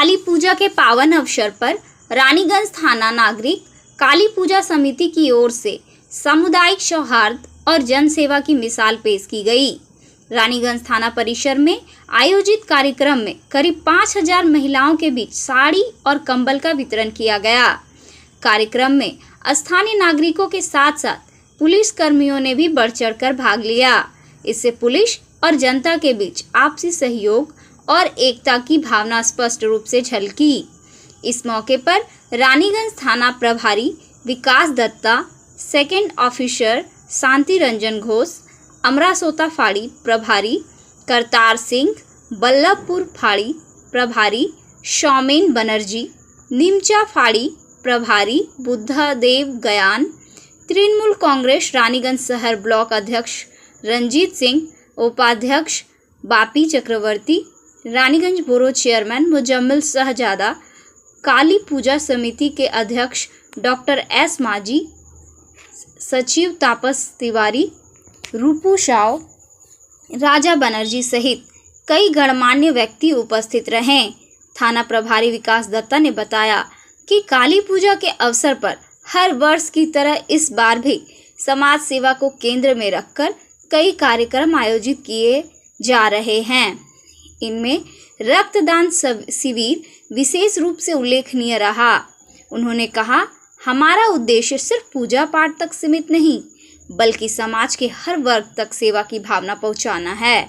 काली पूजा के पावन अवसर पर रानीगंज थाना नागरिक काली पूजा समिति की ओर से सामुदायिक सौहार्द और जन सेवा की मिसाल पेश की गई। रानीगंज थाना परिसर में आयोजित कार्यक्रम में करीब 5000 महिलाओं के बीच साड़ी और कंबल का वितरण किया गया। कार्यक्रम में स्थानीय नागरिकों के साथ साथ पुलिस कर्मियों ने भी बढ़ चढ़कर भाग लिया। इससे पुलिस और जनता के बीच आपसी सहयोग और एकता की भावना स्पष्ट रूप से झलकी। इस मौके पर रानीगंज थाना प्रभारी विकास दत्ता, सेकंड ऑफिसर शांति रंजन घोष, अमरासोता फाड़ी प्रभारी करतार सिंह, बल्लभपुर फाड़ी प्रभारी शौमेन बनर्जी, निमचा फाड़ी प्रभारी बुद्धदेव गयान, तृणमूल कांग्रेस रानीगंज शहर ब्लॉक अध्यक्ष रंजीत सिंह, उपाध्यक्ष बापी चक्रवर्ती, रानीगंज बोरो चेयरमैन मुजम्मिल शहजादा, काली पूजा समिति के अध्यक्ष डॉक्टर एस माजी, सचिव तापस तिवारी, रूपू साव, राजा बनर्जी सहित कई गणमान्य व्यक्ति उपस्थित रहे। थाना प्रभारी विकास दत्ता ने बताया कि काली पूजा के अवसर पर हर वर्ष की तरह इस बार भी समाज सेवा को केंद्र में रखकर कई कार्यक्रम आयोजित किए जा रहे हैं। इनमें रक्तदान शिविर विशेष रूप से उल्लेखनीय रहा। उन्होंने कहा, हमारा उद्देश्य सिर्फ पूजा पाठ तक सीमित नहीं बल्कि समाज के हर वर्ग तक सेवा की भावना पहुंचाना है।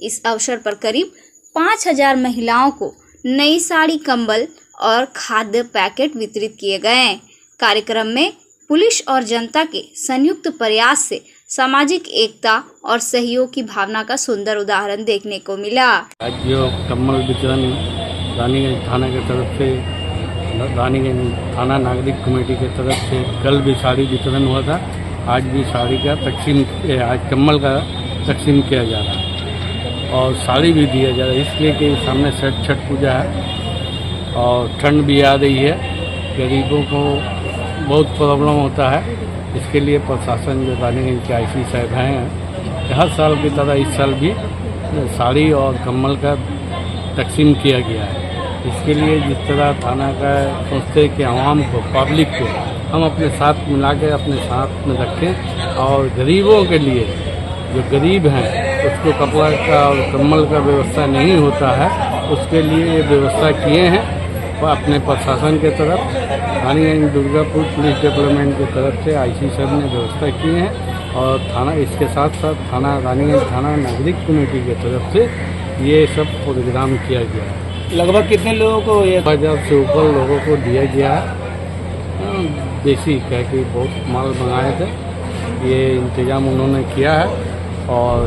इस अवसर पर करीब 5000 महिलाओं को नई साड़ी, कंबल और खाद्य पैकेट वितरित किए गए। कार्यक्रम में पुलिस और जनता के संयुक्त प्रयास से सामाजिक एकता और सहयोग की भावना का सुंदर उदाहरण देखने को मिला। आज जो कम्बल वितरण रानीगंज थाना की तरफ से, रानीगंज थाना नागरिक कमेटी की तरफ से कल भी साड़ी वितरण हुआ था। आज भी साड़ी का तकसीम, आज कम्बल का तकसीम किया जा रहा है और साड़ी भी दिया जा रहा है, इसलिए कि सामने छठ पूजा है और ठंड भी आ रही है। गरीबों को बहुत प्रॉब्लम होता है, इसके लिए प्रशासन जो रानीगंज के आईसी साहब हैं, हर साल की तरह इस साल भी साड़ी और कम्बल का तकसीम किया गया है। इसके लिए जिस तरह थाना का सोचते कि आवाम को, पब्लिक को हम अपने साथ मिला के अपने साथ में रखें और गरीबों के लिए, जो गरीब हैं उसको कपड़ा का और कम्बल का व्यवस्था नहीं होता है, उसके लिए ये व्यवस्था किए हैं। अपने प्रशासन के तरफ रानीगंज दुर्गापुर पुलिस डेवलपमेंट की तरफ से आईसी साहब ने व्यवस्था की है और थाना, इसके साथ साथ थाना रानीगंज थाना नागरिक कमेटी की तरफ से ये सब प्रोग्राम किया गया है। लगभग कितने लोगों को 1000 से ऊपर लोगों को दिया गया है। देसी कह के बहुत माल मंगाए थे, ये इंतजाम उन्होंने किया है और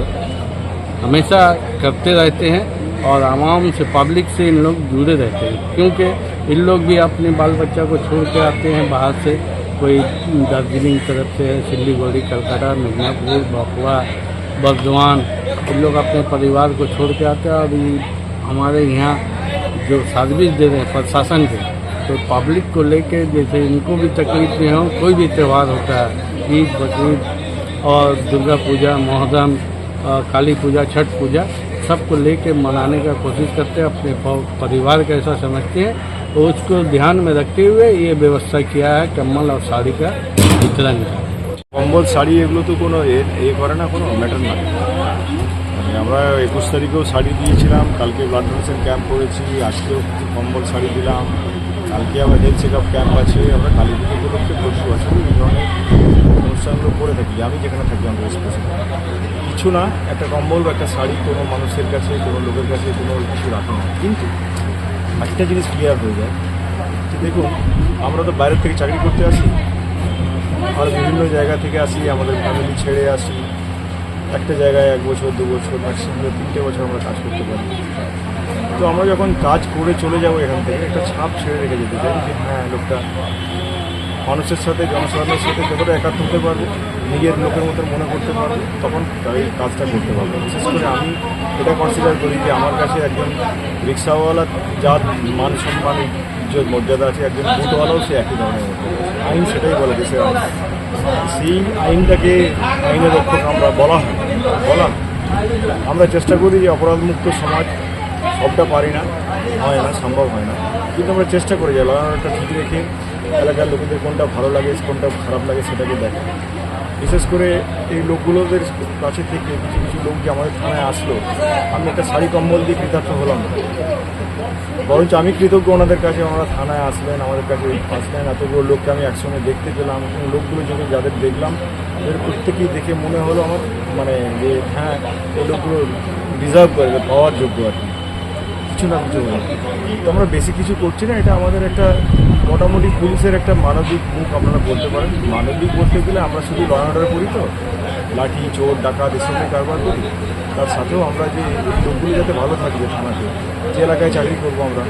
हमेशा करते रहते हैं और आवाम से, पब्लिक से इन लोग जुड़े रहते हैं, क्योंकि इन लोग भी अपने बाल बच्चा को छोड़ के आते हैं बाहर से, कोई दार्जिलिंग तरफ से, सिल्लीगुड़ी, कलकत्ता, मिदनापुर, बकुआ, बर्दवान, इन लोग अपने परिवार को छोड़ के आते हैं और हमारे यहाँ जो सर्विस दे रहे हैं प्रशासन के, तो पब्लिक को लेके, जैसे इनको भी तकलीफ नहीं हो, कोई भी त्यौहार होता है, ईद, बकरीद और दुर्गा पूजा, मोहर्रम, काली पूजा, छठ पूजा, सबको लेके मनाने का कोशिश करते हैं। अपने परिवार का ऐसा समझते हैं, तो उसको ध्यान में रखते हुए ये व्यवस्था किया है कम्बल और साड़ी का वितरण। কম্বল শাড়ি এগুলো তো কোনো করে না, কোনো ম্যাটার না। আমরা 21 তারিখেও শাড়ি দিয়েছিলাম, কালকে ব্লাড ডোনেশন ক্যাম্প করেছি, আজকেও কম্বল শাড়ি দিলাম, কালকে আবার হেলথ চেক আপ ক্যাম্প আছে। আমরা কালী পুজো উপলক্ষে পরশু বছর এই ধরনের অনুষ্ঠানগুলো করে থাকি। আমি যেখানে থাকি আমরা স্পেশাল কিছু না, একটা কম্বল বা একটা শাড়ি কোনো মানুষের কাছে, কোনো লোকের কাছে কোনো কিছু রাখে না। কিন্তু একটা জিনিস ক্লিয়ার হয়ে যায়, দেখুন আমরা তো বাইরের থেকে চাকরি করতে আসি আর বিভিন্ন জায়গা থেকে আসি, আমাদের ফ্যামিলি ছেড়ে আসি। একটা জায়গায় 1 বছর 2 বছর ম্যাক্সিমাম 3টে বছর আমরা কাজ করতে পারি। তো আমরা যখন কাজ করে চলে যাবো এখান থেকে, একটা ছাপ ছেড়ে রেখে যেতে চাই যে হ্যাঁ, লোকটা মানুষের সাথে, জনসাধারণের সাথে যতটা একাত্ম হতে পারবে, নিজের লোকের মতো মনে করতে পারবে, তখন এই কাজটা করতে পারবে। বিশেষ করে আমি এটা কনসিডার করি যে আমার কাছে একজন রিক্সাওয়ালা যার মান সম্মান, যে মর্যাদা আছে, একজন বুটওয়ালাও সে একই ধরনের মর্যাদা। আইন সেটাই বলে দেশের আইন। সেই আইনটাকে, আইনের রক্ষক আমরা বলা আমরা চেষ্টা করি যে অপরাধমুক্ত সমাজ সবটা পারি না, হয় না, সম্ভব হয় না, কিন্তু আমরা চেষ্টা করে যাই লড়াইটা ঠিক রেখে এলাকার লোকেদের কোনটা ভালো লাগে কোনটা খারাপ লাগে সেটাকে দেখা। বিশেষ করে এই লোকগুলোদের কাছে থেকে কিছু কিছু লোক যে আমাদের থানায় আসলো, আমি একটা শাড়ি কম্বল দিয়ে কৃতার্থ হলাম না, বরঞ্চ আমি কৃতজ্ঞ ওনাদের কাছে। ওনারা থানায় আসলেন, আমাদের কাছে আসলেন, এতগুলো লোককে আমি একসঙ্গে দেখতে পেলাম এবং লোকগুলো যাদের দেখলাম তাদের প্রত্যেকেই দেখে মনে হলো আমার মানে যে হ্যাঁ এই লোকগুলো ডিজার্ভ করে, পাওয়ার যোগ্য আর কি, কিছু না কিছু হলো। তো আমরা বেশি কিছু করছি না, এটা আমাদের একটা মোটামুটি পুলিশের একটা মানবিক মুখ আপনারা বলতে পারেন। মানবিক বলতে গেলে আমরা শুধু ল অ্যান্ড অর্ডার করি তো, লাঠি চোর ডাকাত এসব নিয়ে কারবার করি, তার সাথেও আমরা যে লোকগুলো যাতে ভালো থাকবে থানাতে, যে এলাকায় চাকরি করবো আমরা,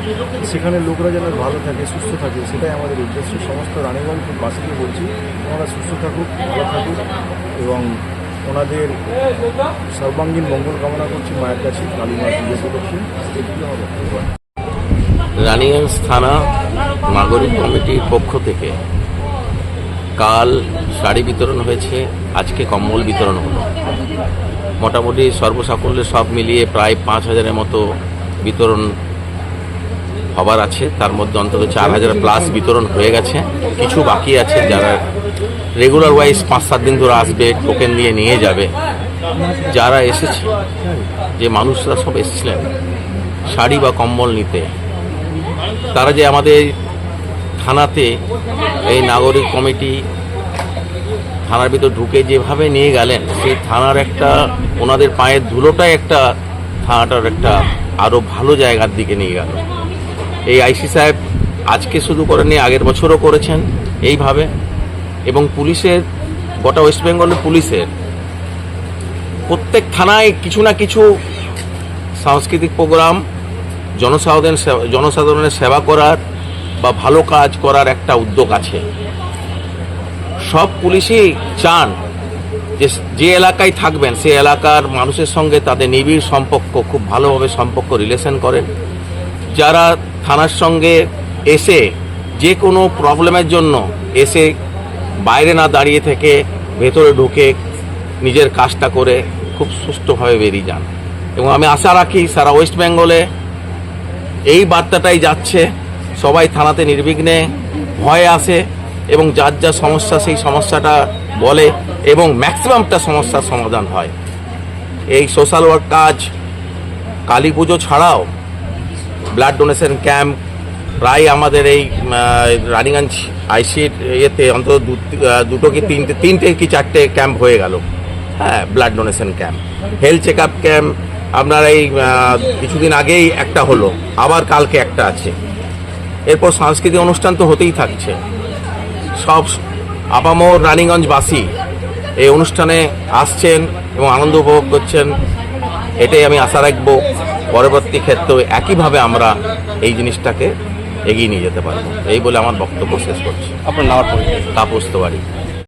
সেখানে লোকরা যেন ভালো থাকে সুস্থ থাকে, সেটাই আমাদের উদ্দেশ্য। সমস্ত রানীগঞ্জবাসীকে বলছি ওনারা সুস্থ থাকুক, ভালো থাকুক এবং ওনাদের সর্বাঙ্গীন মঙ্গল কামনা করছি মায়ের কাছে, কালী মা পুজো করছি। এগুলো আমার বক্তব্য। রানীগঞ্জ থানা নাগরিক কমিটির পক্ষ থেকে কাল শাড়ি বিতরণ হয়েছে, আজকে কম্বল বিতরণ হলো। মোটামুটি সর্বসাকুল্যে সব মিলিয়ে প্রায় 5,000-এর মতো বিতরণ হবার আছে, তার মধ্যে অন্তত 4,000 প্লাস বিতরণ হয়ে গেছে, কিছু বাকি আছে যারা রেগুলার ওয়াইজ 5-7 দিন ধরে আসবে, টোকেন দিয়ে নিয়ে যাবে। যারা এসেছে, যে মানুষরা সব এসেছিলেন শাড়ি বা কম্বল নিতে, তারা যে আমাদের থানাতে এই নাগরিক কমিটি থানার ভিতর ঢুকে যেভাবে নিয়ে গেলেন, সেই থানার একটা ওনাদের পায়ের ধুলোটাই একটা থানাটার একটা আরও ভালো জায়গার দিকে নিয়ে গেল। এই আইসি সাহেব আজকে শুধু করেননি, আগের বছরও করেছেন এইভাবে। এবং পুলিশের, গোটা ওয়েস্ট বেঙ্গলের পুলিশের প্রত্যেক থানায় কিছু না কিছু সাংস্কৃতিক প্রোগ্রাম, জনসাধারণের সেবা করার বা ভালো কাজ করার একটা উদ্যোগ আছে। সব পুলিশই চান যে এলাকায় থাকবেন সেই এলাকার মানুষের সঙ্গে তাদের নিবিড় সম্পর্ক, খুব ভালোভাবে সম্পর্ক রিলেশন করেন। যারা থানার সঙ্গে এসে যে কোনো প্রবলেমের জন্য এসে বাইরে না দাঁড়িয়ে থেকে ভেতরে ঢুকে নিজের কাজটা করে খুব সুষ্ঠুভাবে বেরিয়ে যান। এবং আমি আশা রাখি সারা ওয়েস্ট বেঙ্গলে এই বার্তাটাই যাচ্ছে, সবাই থানাতে নির্বিঘ্নে ভয়ে আসে এবং যার যা সমস্যা সেই সমস্যাটা বলে এবং ম্যাক্সিমামটা সমস্যার সমাধান হয়। এই সোশ্যাল ওয়ার্ক কাজ কালী পুজো ছাড়াও ব্লাড ডোনেশন ক্যাম্প প্রায় আমাদের এই রানীগঞ্জ আইসির ইয়েতে অন্তত দুটো কি তিনটে কি 4টে ক্যাম্প হয়ে গেল। হ্যাঁ, blood donation camp, health check up camp আপনার এই কিছুদিন আগেই একটা হলো, আবার কালকে একটা আছে। এরপর সাংস্কৃতিক অনুষ্ঠান তো হতেই থাকছে। সব আপামর রানীগঞ্জবাসী এই অনুষ্ঠানে আসছেন এবং আনন্দ উপভোগ করছেন, এটাই আমি আশা রাখবো পরবর্তী ক্ষেত্রে একইভাবে আমরা এই জিনিসটাকে এগিয়ে নিয়ে যেতে পারবো। এই বলে আমার বক্তব্য শেষ করছি। আপনার নাম? তাপস তিওয়ারি।